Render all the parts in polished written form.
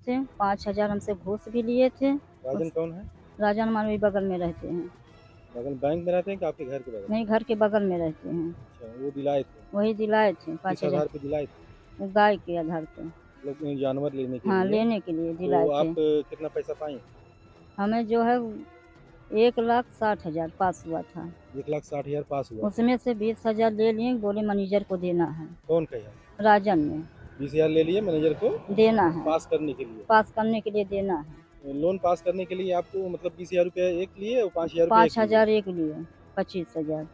थे, 5,000 हमसे घूस भी लिए थे। राजन कौन है? राजन हमारे वही बगल में रहते हैं। बगल बैंक में रहते हैं कि आपके घर के बगल? नहीं, घर के बगल में रहते हैं। अच्छा, वो दिलाए थे? वही दिलाए थे किस 5,000। आधार पे दिलाए थे? वो गाय के आधार पे। मतलब जानवर लेने के हाँ, लिए? लेने के लिए तो दिलाए थे। आप कितना पैसा पाई? हमें जो है 1,60,000 पास हुआ था। 1,60,000 पास हुआ था। उसमें से 20,000 ले लिए, बोले मैनेजर को देना है। कौन कहा? राजन ने 20,000 ले लिए मैनेजर को देना है, पास करने के लिए? पास करने के लिए देना है। लोन पास करने के लिए आपको मतलब 20,000 रुपया एक लिए और 5,000 रुपया एक लिए? 5,000 एक लिए, 25,000।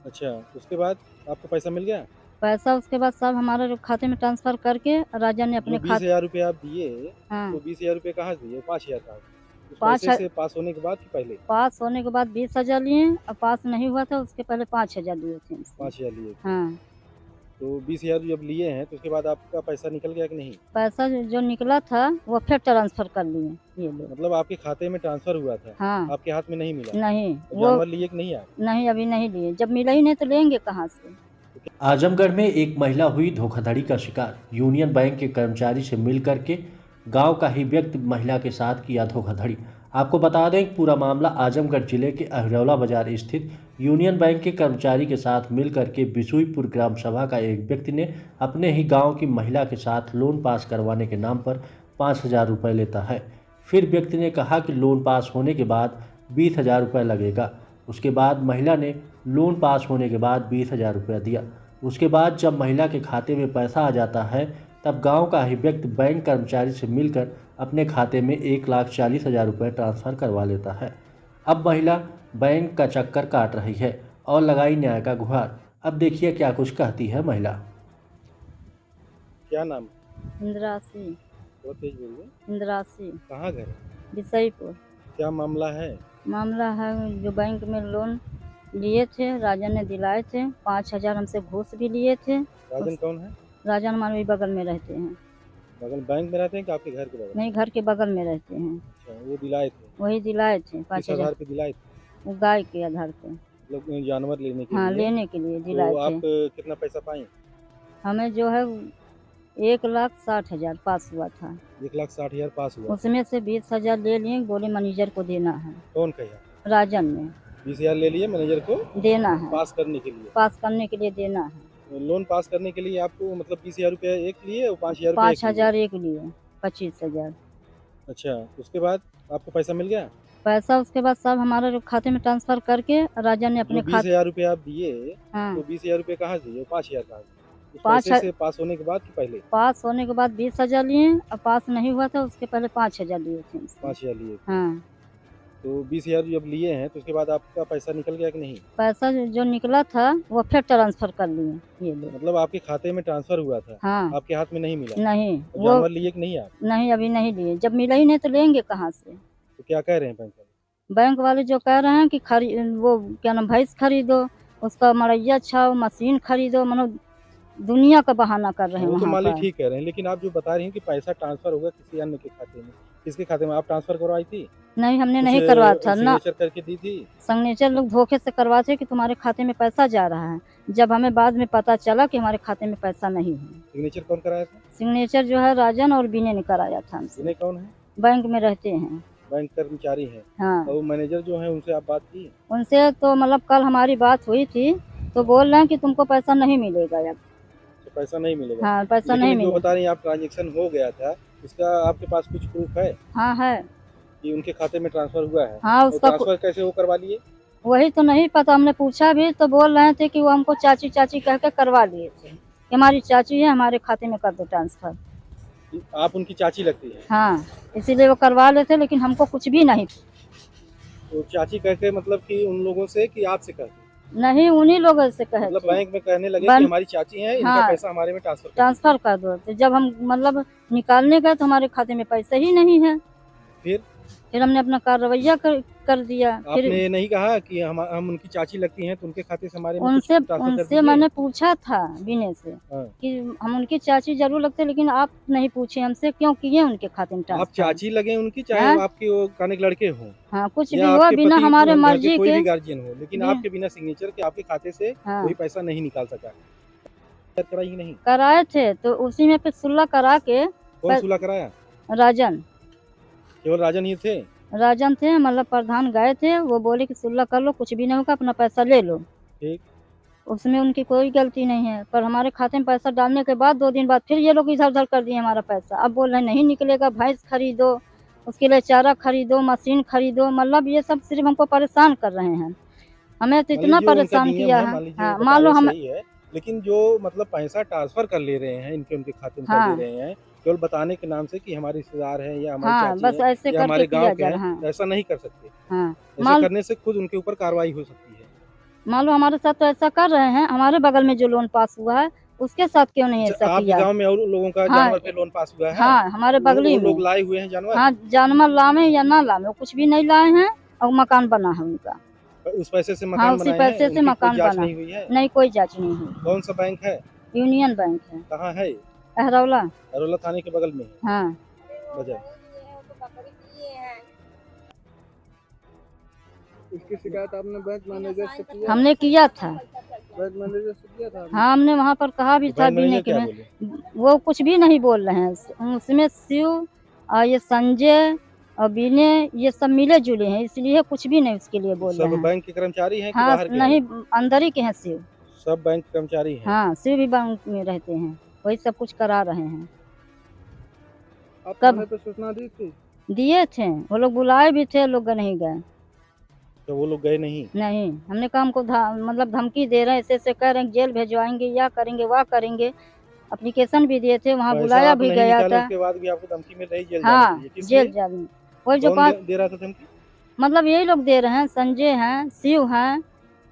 अच्छा, उसके बाद आपको पैसा मिल गया? पैसा उसके बाद सब हमारे जो खाते में ट्रांसफर करके राजन ने जो अपने 20,000 रुपया आप दिए, हाँ, तो 20,000 रुपये कहाँ से दिए? 5,000 कहाँ से? उस पाँच पैसे से पास होने के बाद कि पहले? पास होने के बाद 20,000 लिए और पास नहीं हुआ था उसके पहले 5,000 लिए थे हमसे। 5,000 लिए थे। हाँ, तो 20,000 जब लिए हैं तो उसके बाद आपका पैसा निकल गया कि नहीं? पैसा जो निकला था वो फिर ट्रांसफर कर लिए ये लोग। मतलब आपके खाते में ट्रांसफर हुआ था, हाँ, आपके हाथ में नहीं मिला? नहीं और वो जानवर लिए कि नहीं आप? नहीं, अभी नहीं लिए। जब मिला ही नहीं तो लेंगे कहाँ से। आजमगढ़ में एक महिला हुई धोखाधड़ी का शिकार। यूनियन बैंक के कर्मचारी से मिल करके गांव का ही व्यक्ति महिला के साथ किया धोखाधड़ी। आपको बता दें कि पूरा मामला आजमगढ़ जिले के अहिरौला बाजार स्थित यूनियन बैंक के कर्मचारी के साथ मिल करके बिशुईपुर ग्राम सभा का एक व्यक्ति ने अपने ही गांव की महिला के साथ लोन पास करवाने के नाम पर 5,000 रुपये लेता है। फिर व्यक्ति ने कहा कि लोन पास होने के बाद 20,000 रुपये लगेगा। उसके बाद महिला ने लोन पास होने के बाद 20,000 रुपया दिया। उसके बाद जब महिला के खाते में पैसा आ जाता है तब गांव का ही व्यक्ति बैंक कर्मचारी से मिलकर अपने खाते में 1,40,000 रुपये ट्रांसफ़र करवा लेता है। अब महिला बैंक का चक्कर काट रही है और लगाई न्याय का गुहार। अब देखिए क्या कुछ कहती है महिला। क्या नाम? इंद्रासी। बहुत तेज बोलिए। इंद्रासी। कहाँ घर है? बिसईपुर। क्या मामला है? मामला है जो बैंक में लोन लिए थे, राजन ने दिलाए थे। 5,000 हमसे घूस भी लिए थे। राजन कौन है? राजन हमारे वही बगल में रहते हैं। बगल बैंक में रहते हैं कि आपके घर के बगल? नहीं, घर के बगल में रहते हैं। अच्छा, वो दिलाए थे? वही दिलाए थे किस 5,000। आधार पे दिलाए थे? वो गाय के आधार पे। मतलब जानवर लेने के हाँ, लिए? लेने के लिए दिलाए तो आप थे। कितना पैसा पाई? हमें जो है 1,60,000 पास हुआ था। 1,60,000 पास हुआ। उसमें से 20,000 ले लिए, बोले मैनेजर को देना है। कौन कहा? राजन ने 20,000 ले लिए मैनेजर को देना है, पास करने के लिए? पास करने के लिए देना है। लोन पास करने के लिए आपको मतलब 20,000 रुपया एक लिए और 5,000 रुपया 5,000 एक लिए, 25,000। अच्छा, उसके बाद आपको पैसा मिल गया? पैसा उसके बाद सब हमारे जो खाते में ट्रांसफर करके राजन ने जो अपने 20,000 रुपया आप दिए, हाँ, तो 20,000 रुपये कहाँ से दिए? 5,000 कहाँ से? उस पाँच पैसे से पास होने के बाद कि पहले? पास होने के बाद 20,000 लिए और पास नहीं हुआ था उसके पहले 5,000 लिए थे हमसे। 5,000 लिए। हाँ, तो 20,000 जब लिए हैं तो उसके बाद आपका पैसा निकल गया कि नहीं? पैसा जो निकला था वो फिर ट्रांसफर कर लिए ये लोग। मतलब आपके खाते में ट्रांसफर हुआ था, हाँ, आपके हाथ में नहीं मिला? नहीं और वो जानवर लिए कि नहीं आप? नहीं, अभी नहीं लिए। जब मिला ही नहीं तो लेंगे कहाँ से। तो क्या कह रहे हैं बैंक वाले? बैंक वाले जो कह रहे हैं कि वो क्या नाम भैंस खरीदो, उसका मड़ैया छाओ, मशीन खरीदो, मानो दुनिया का बहाना कर रहे हैं वो तो वहाँ मालिक पर। ठीक कह रहे हैं, लेकिन आप जो बता रही हैं कि पैसा ट्रांसफर होगा किसी अन्य के खाते में, किसके खाते में आप ट्रांसफर करवाई थी? नहीं, हमने कुछ नहीं करवाया था ना। सिग्नेचर करके दी थी? सिग्नेचर लोग धोखे से करवाते कि तुम्हारे खाते में पैसा जा रहा है, जब हमें बाद में पता चला कि हमारे खाते में पैसा नहीं है। सिग्नेचर कौन कराया था? सिग्नेचर जो है राजन और बीने ने कराया था हमसे। इन्हें कौन है? बैंक में रहते हैं। बैंक कर्मचारी हैं। हाँ, और मैनेजर जो है उनसे आप बात की? उनसे तो मतलब कल हमारी बात हुई थी, तो बोल रहे हैं कि तुमको पैसा नहीं मिलेगा अब। तो पैसा नहीं मिलेगा? हाँ, पैसा लेकिन नहीं जो मिलेगा। बता रही हैं आप ट्रांजेक्शन हो गया था, उसका आपके पास कुछ प्रूफ है हाँ है। कि उनके खाते में ट्रांसफर हुआ है? हाँ, और उसका ट्रांसफर कैसे वो करवा लिए? वही तो नहीं पता, हमने पूछा भी तो बोल रहे थे कि वो हमको चाची चाची कह के करवा लिए थे कि हमारी चाची है, हमारे खाते में कर दो ट्रांसफर। आप उनकी चाची लगती है? हाँ, इसीलिए वो करवा लेते, लेकिन हमको कुछ भी नहीं। तो चाची कहते मतलब कि उन लोगों से कि आपसे कहते? नहीं, उन्हीं लोगों से कहे मतलब थे बैंक में कहने लगे बन- कि हमारी चाची है, इनका हाँ, पैसा हमारे में ट्रांसफर कर ट्रांसफर कर दो। तो जब हम मतलब निकालने गए तो हमारे खाते में पैसे ही नहीं है। फिर हमने अपना कार्रवैया कर दिया। फिर आपने ये नहीं कहा कि हम उनकी चाची लगती हैं तो उनके खाते से हमारे में कुछ उनसे ट्रांसफर कर उनसे दीजिए? मैंने पूछा था बीने से हाँ। कि हम उनकी चाची जरूर लगते, लेकिन आप नहीं पूछे हमसे, क्यों किए उनके खाते में आप ट्रांसफर। चाची लगे उनकी, चाहे हाँ? वो आपके वो काने के लड़के हों हाँ, कुछ भी या हो, आपके बिना पति, हमारे घर के मर्जी कोई के। भी गार्जियन हो, लेकिन बिना- आपके बिना सिग्नेचर के आपके खाते से हाँ, कोई पैसा नहीं निकाल सका। कराई ही नहीं? कराए थे तो उसी में फिर सुलह करा के कौन सुलह कराया? राजन केवल राजन ही थे? राजन थे, मतलब प्रधान गए थे, वो बोले कि सुलह कर लो, कुछ भी नहीं होगा, अपना पैसा ले लो। ठीक। उसमें उनकी कोई गलती नहीं है, पर हमारे खाते में पैसा डालने के बाद 2 दिन बाद फिर ये लोग इधर-उधर कर दिए हमारा पैसा। अब बोल रहे हैं नहीं निकलेगा, भैंस खरीदो, उसके लिए चारा खरीदो, मशीन खरीदो, मतलब ये सब सिर्फ़ हमको परेशान कर रहे हैं। हमें तो मान इतना लीजिए उनका परेशान नियम किया है, है। मान लीजिए हाँ, वो मान बता लो रहे हम सही है, लेकिन जो मतलब पैसा ट्रांसफ़र कर ले रहे हैं, इनके उनके खाते में कर हाँ, दे रहे हैं, केवल बताने के नाम से कि हमारे रिश्तेदार हैं या हमारी हाँ, चाची बस हैं ऐसे या करके हमारे गाँव किया के जा हैं, रहा हाँ, ऐसा नहीं कर सकते। हाँ। ऐसा मान करने से खुद उनके ऊपर कार्रवाई हो सकती है। मान लो हमारे साथ तो ऐसा कर रहे हैं, हमारे बगल में जो लोन पास हुआ है, उसके साथ क्यों नहीं अच्छा, ऐसा आपके किया? गाँव में और लोगों का हाँ, जानवर पे लोन पास हुआ है? हाँ, हमारे बगली वो लोग में। लाए हुए हैं जानवर? हाँ, जानवर लावें या ना लावें, वो कुछ भी नहीं लाए हैं और मकान बना है उनका। उस पैसे से हाँ, मकान उसी बनाए हैं? पैसे से उनकी कोई मकान जाँच बना नहीं है। हुई है? नहीं, कोई जाँच नहीं हुई। कौन-सा बैंक है? यूनियन बैंक है, कहाँ है? अहरौला। अरोला थाने के बगल में है। हाँ, वजह इसकी शिकायत आपने बैंक मैनेजर से किया? हमने किया था। बैंक मैनेजर से किया था आपने? हाँ, हमने वहाँ पर कहा भी तो था बैंक बीने मैनेजर के क्या में, बोले? वो कुछ भी नहीं बोल रहे हैं। उसमें शिव और ये संजय और बीने ये सब मिले-जुले हैं, इसलिए कुछ भी नहीं उसके लिए बोल सब रहे हैं। बैंक के कर्मचारी हैं कि हाँ, बाहर के नहीं हैं? अंदर ही के हैं शिव। सब बैंक के कर्मचारी हैं। हाँ, शिव भी बैंक में रहते हैं, वही सब कुछ करा रहे हैं। आप कब? थाने पे सूचना दी थी? दिए थे, वो लोग बुलाए भी थे, लोग नहीं गए। तो वो लोग गए नहीं? नहीं, हमने कहा हमको मतलब धमकी दे रहे हैं, ऐसे-ऐसे कह रहे हैं जेल भिजवाएँगे, या करेंगे, वह करेंगे। एप्लीकेशन भी दिए थे, वहाँ पैसा बुलाया आप भी नहीं गया निकाले था। उसके बाद भी आपको धमकी मिल रही जेल जाने के हाँ, लिए, किस जेल लिए? जाने वही जो कौन 5 दे रहा था धमकी? मतलब यही लोग दे रहे हैं, संजय हैं, शिव हैं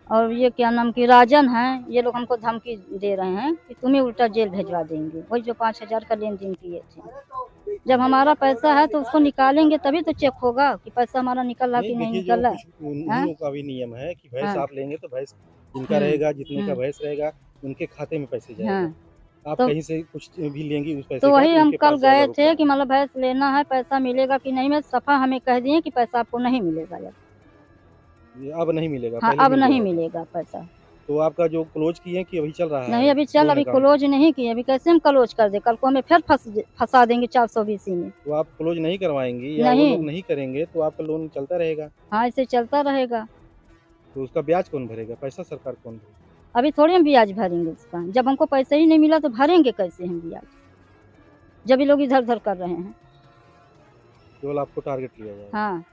और ये क्या नाम की राजन हैं, ये लोग हमको धमकी दे रहे हैं कि तुम्हें उल्टा जेल भिजवा देंगे। वही जो 5,000 का लेन-देन किए थे। जब हमारा पैसा है तो उसको निकालेंगे तभी तो चेक होगा कि पैसा हमारा निकला नहीं कि नहीं देखिए, जो निकला। कुछ उन हाँ? लोगों का भी नियम है कि भैंस हाँ, आप लेंगे तो भैंस जिनका हुँ, रहेगा, जितने का हुँ, भैंस रहेगा, उनके खाते में पैसे जाएगा। हाँ। आप तो कहीं से कुछ भी लेंगी उस तो पैसे का वही तो हम उनके कल पास जाएगा गए थे कि भुगतान। मतलब भैंस लेना है, पैसा मिलेगा कि नहीं में सफ़ा हमें कह दिए कि पैसा आपको नहीं मिलेगा अब। ये अब नहीं मिलेगा, हाँ, पहले अब मिल गया नहीं होगा। मिलेगा पैसा। तो आपका जो क्लोज़ किए हैं कि अभी चल रहा नहीं है अभी चल लोन अभी अकाउंट? क्लोज़ नहीं किए, अभी कैसे हम क्लोज़ कर दें? कल को हमें फिर फँसा देंगे 420 में। तो आप क्लोज़ नहीं करवाएँगी या वो लोग नहीं, नहीं करेंगे तो आपका लोन चलता रहेगा। हाँ, ऐसे चलता रहेगा। तो उसका ब्याज कौन भरेगा? पैसा सरकार कौन भरेगा? अभी थोड़ी हम ब्याज भरेंगे उसका, जब हमको पैसा ही नहीं मिला तो भरेंगे कैसे हम ब्याज? जब ये लोग इधर-उधर कर रहे हैं। केवल आपको टारगेट किया जाएगा। हाँ।